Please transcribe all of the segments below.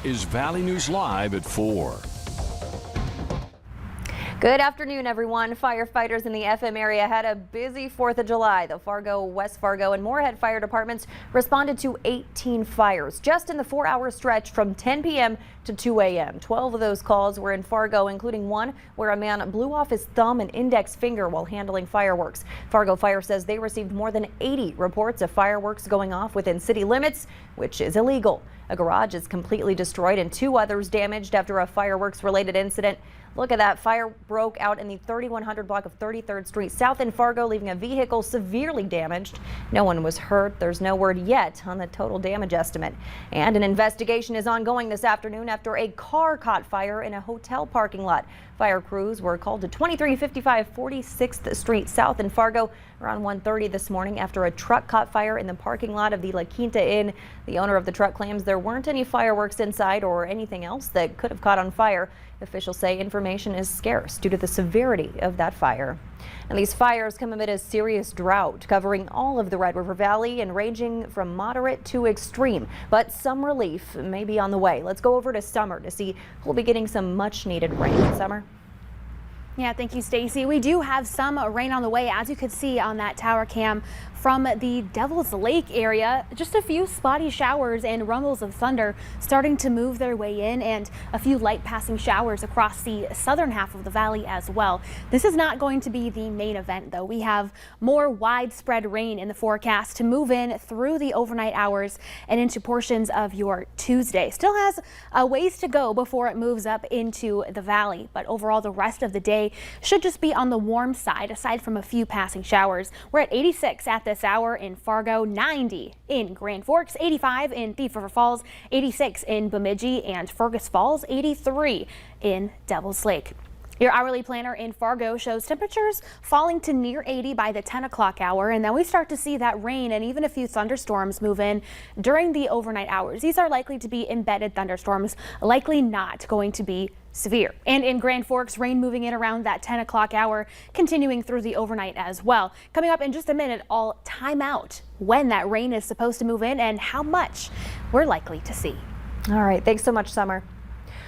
is Valley News Live at 4. Good afternoon, everyone. Firefighters in the FM area had a busy 4th of July. The Fargo, West Fargo, and Moorhead fire departments responded to 18 fires just in the 4-hour stretch from 10 p.m. to 2 a.m. 12 of those calls were in Fargo, including one where a man blew off his thumb and index finger while handling fireworks. Fargo Fire says they received more than 80 reports of fireworks going off within city limits, which is illegal. A garage is completely destroyed and 2 others damaged after a fireworks-related incident. Look at that. Fire broke out in the 3100 block of 33rd Street South in Fargo, leaving a vehicle severely damaged. No one was hurt. There's no word yet on the total damage estimate. And an investigation is ongoing this afternoon after a car caught fire in a hotel parking lot. Fire crews were called to 2355 46th Street South in Fargo around 1:30 this morning after a truck caught fire in the parking lot of the La Quinta Inn. The owner of the truck claims there weren't any fireworks inside or anything else that could have caught on fire. Officials say information is scarce due to the severity of that fire. And these fires come amid a serious drought covering all of the Red River Valley and ranging from moderate to extreme. But some relief may be on the way. Let's go over to Summer to see who'll be getting some much needed rain. Summer. Yeah, thank you, Stacy. We do have some rain on the way, as you could see on that tower cam from the Devil's Lake area. Just a few spotty showers and rumbles of thunder starting to move their way in, and a few light passing showers across the southern half of the valley as well. This is not going to be the main event, though. We have more widespread rain in the forecast to move in through the overnight hours and into portions of your Tuesday. Still has a ways to go before it moves up into the valley, but overall the rest of the day should just be on the warm side, aside from a few passing showers. We're at 86 at this hour in Fargo, 90 in Grand Forks, 85 in Thief River Falls, 86 in Bemidji and Fergus Falls, 83 in Devil's Lake. Your hourly planner in Fargo shows temperatures falling to near 80 by the 10 o'clock hour, and then we start to see that rain and even a few thunderstorms move in during the overnight hours. These are likely to be embedded thunderstorms, likely not going to be severe. And in Grand Forks, rain moving in around that 10 o'clock hour, continuing through the overnight as well. Coming up in just a minute, I'll time out when that rain is supposed to move in and how much we're likely to see. All right, thanks so much, Summer.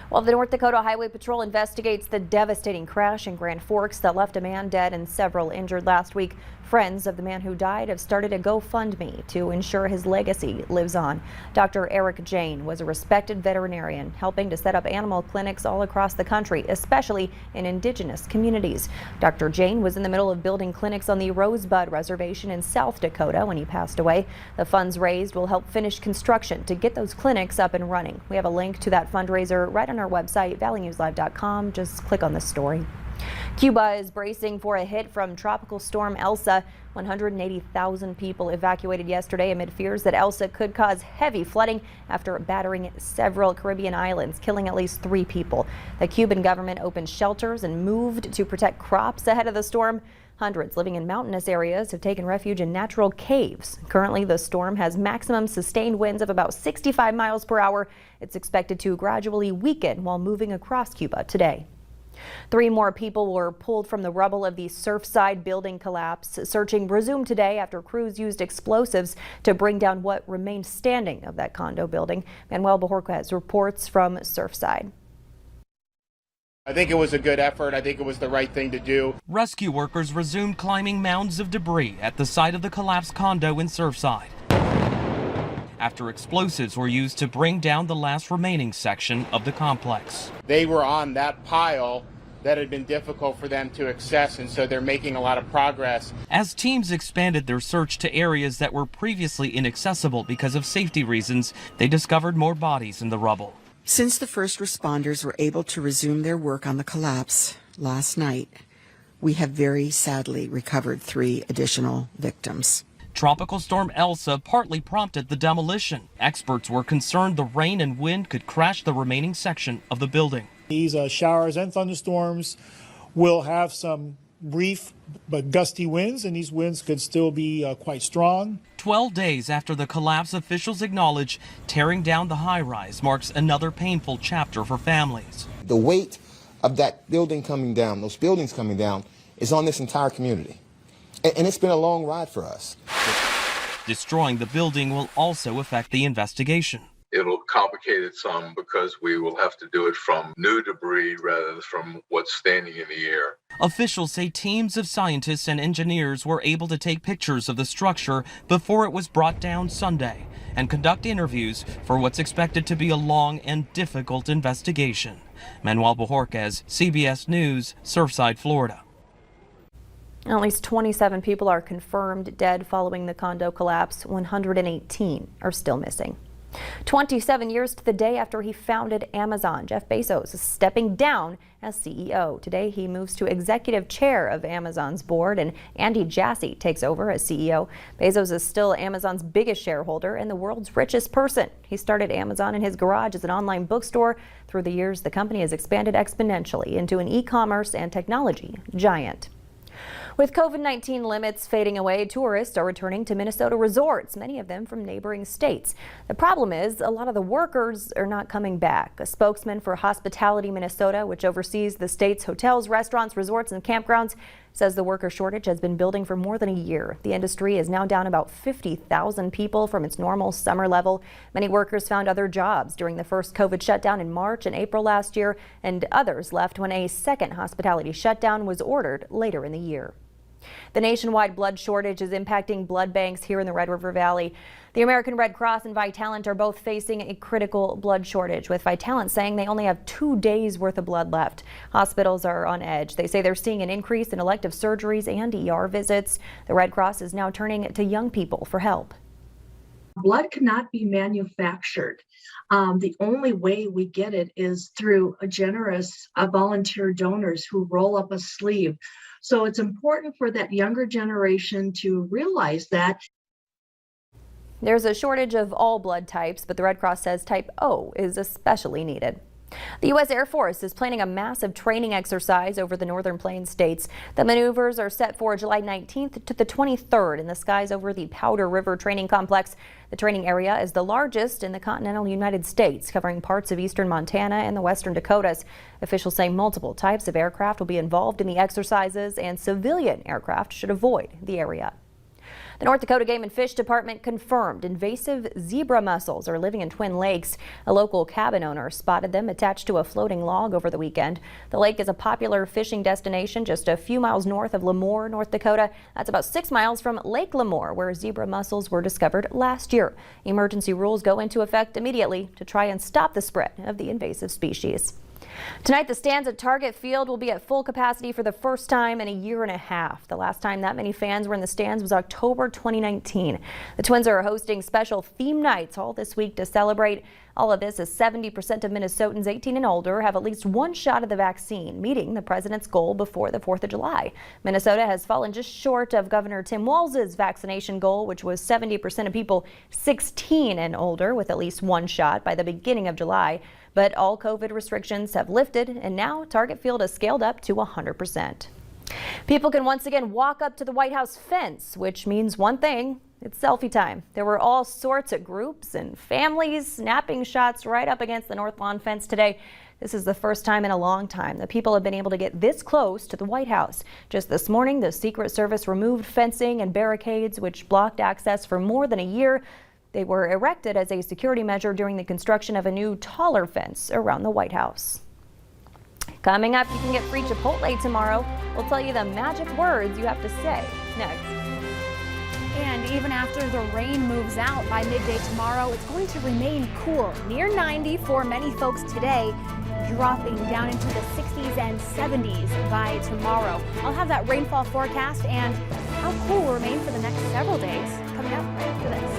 While the North Dakota Highway Patrol investigates the devastating crash in Grand Forks that left a man dead and several injured last week, friends of the man who died have started a GoFundMe to ensure his legacy lives on. Dr. Eric Jane was a respected veterinarian helping to set up animal clinics all across the country, especially in indigenous communities. Dr. Jane was in the middle of building clinics on the Rosebud Reservation in South Dakota when he passed away. The funds raised will help finish construction to get those clinics up and running. We have a link to that fundraiser right on our website, valleynewslive.com. Just click on this story. Cuba is bracing for a hit from Tropical Storm Elsa. 180,000 people evacuated yesterday amid fears that Elsa could cause heavy flooding after battering several Caribbean islands, killing at least 3 people. The Cuban government opened shelters and moved to protect crops ahead of the storm. Hundreds living in mountainous areas have taken refuge in natural caves. Currently, the storm has maximum sustained winds of about 65 miles per hour. It's expected to gradually weaken while moving across Cuba today. 3 more people were pulled from the rubble of the Surfside building collapse. Searching resumed today after crews used explosives to bring down what remained standing of that condo building. Manuel Bajorquez reports from Surfside. I think it was a good effort. I think it was the right thing to do. Rescue workers resumed climbing mounds of debris at the site of the collapsed condo in Surfside after explosives were used to bring down the last remaining section of the complex. They were on that pile that had been difficult for them to access, and so they're making a lot of progress. As teams expanded their search to areas that were previously inaccessible because of safety reasons, they discovered more bodies in the rubble. Since the first responders were able to resume their work on the collapse last night, we have very sadly recovered 3 additional victims. Tropical Storm Elsa partly prompted the demolition. Experts were concerned the rain and wind could crash the remaining section of the building. These showers and thunderstorms will have some brief but gusty winds, and these winds could still be quite strong. 12 days after the collapse, officials acknowledge tearing down the high-rise marks another painful chapter for families. The weight of that building coming down, those buildings coming down, is on this entire community. And it's been a long ride for us. Destroying the building will also affect the investigation. It'll complicate it some because we will have to do it from new debris rather than from what's standing in the air. Officials say teams of scientists and engineers were able to take pictures of the structure before it was brought down Sunday and conduct interviews for what's expected to be a long and difficult investigation. Manuel Bojorquez, CBS News, Surfside, Florida. At least 27 people are confirmed dead following the condo collapse. 118 are still missing. 27 years to the day after he founded Amazon, Jeff Bezos is stepping down as CEO. Today, he moves to executive chair of Amazon's board, and Andy Jassy takes over as CEO. Bezos is still Amazon's biggest shareholder and the world's richest person. He started Amazon in his garage as an online bookstore. Through the years, the company has expanded exponentially into an e-commerce and technology giant. With COVID-19 limits fading away, tourists are returning to Minnesota resorts, many of them from neighboring states. The problem is a lot of the workers are not coming back. A spokesman for Hospitality Minnesota, which oversees the state's hotels, restaurants, resorts, and campgrounds, says the worker shortage has been building for more than a year. The industry is now down about 50,000 people from its normal summer level. Many workers found other jobs during the first COVID shutdown in March and April last year, and others left when a second hospitality shutdown was ordered later in the year. The nationwide blood shortage is impacting blood banks here in the Red River Valley. The American Red Cross and Vitalant are both facing a critical blood shortage, with Vitalant saying they only have 2 days worth of blood left. Hospitals are on edge. They say they're seeing an increase in elective surgeries and ER visits. The Red Cross is now turning to young people for help. Blood cannot be manufactured. The only way we get it is through a generous volunteer donors who roll up a sleeve. So it's important for that younger generation to realize that. There's a shortage of all blood types, but the Red Cross says type O is especially needed. The U.S. Air Force is planning a massive training exercise over the Northern Plains states. The maneuvers are set for July 19th to the 23rd in the skies over the Powder River Training Complex. The training area is the largest in the continental United States, covering parts of eastern Montana and the western Dakotas. Officials say multiple types of aircraft will be involved in the exercises, and civilian aircraft should avoid the area. The North Dakota Game and Fish Department confirmed invasive zebra mussels are living in Twin Lakes. A local cabin owner spotted them attached to a floating log over the weekend. The lake is a popular fishing destination just a few miles north of Lemoore, North Dakota. That's about 6 miles from Lake Lemoore, where zebra mussels were discovered last year. Emergency rules go into effect immediately to try and stop the spread of the invasive species. Tonight, the stands at Target Field will be at full capacity for the first time in a year and a half. The last time that many fans were in the stands was October 2019. The Twins are hosting special theme nights all this week to celebrate. All of this as 70% of Minnesotans 18 and older have at least one shot of the vaccine, meeting the president's goal before the 4th of July. Minnesota has fallen just short of Governor Tim Walz's vaccination goal, which was 70% of people 16 and older with at least one shot by the beginning of July. But all COVID restrictions have lifted, and now Target Field is scaled up to 100%. People can once again walk up to the White House fence, which means one thing. It's selfie time. There were all sorts of groups and families snapping shots right up against the North Lawn fence today. This is the first time in a long time that people have been able to get this close to the White House. Just this morning, the Secret Service removed fencing and barricades which blocked access for more than a year. They were erected as a security measure during the construction of a new, taller fence around the White House. Coming up, you can get free Chipotle tomorrow. We'll tell you the magic words you have to say next. And even after the rain moves out by midday tomorrow, it's going to remain cool, near 90 for many folks today, dropping down into the 60s and 70s by tomorrow. I'll have that rainfall forecast and how cool will remain for the next several days coming up right after this.